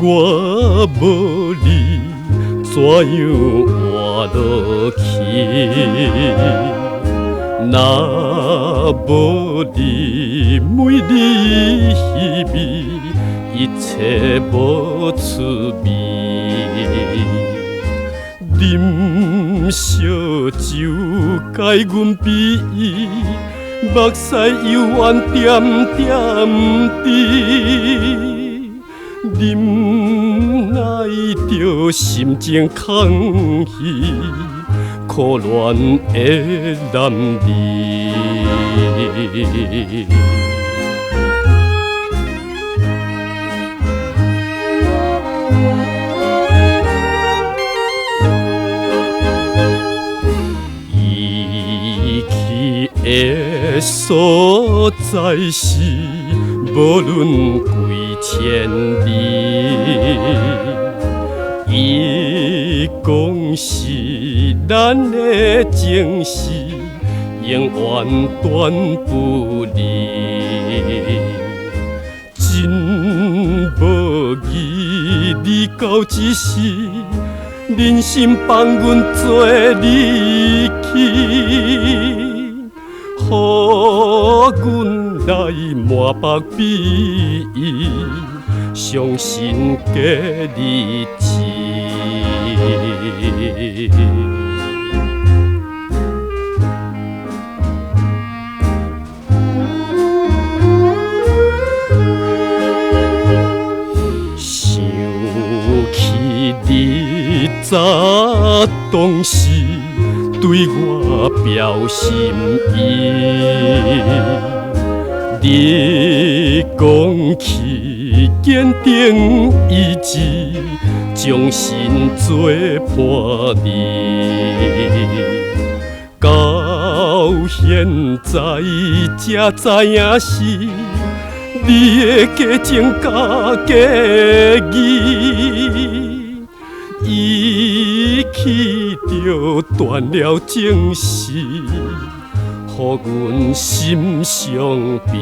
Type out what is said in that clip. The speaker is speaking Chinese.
我无你，怎样活落去？若无你，每日稀微，一切无趣味。啉烧酒，解阮悲意，目屎犹原点点滴。忍耐着心情空虚，可怜的男儿。伊去的所在是，无论几千里，伊讲是咱的情事，永远断不离。真无义，你到一时，忍心放阮做离去。予阮来满腹悲意，伤心过日子。想起你早当时对我表心意，你讲起坚定意志，将心做伴侣。到现在才知影是你的假情假假意。伊去就断了情丝，予阮心伤悲。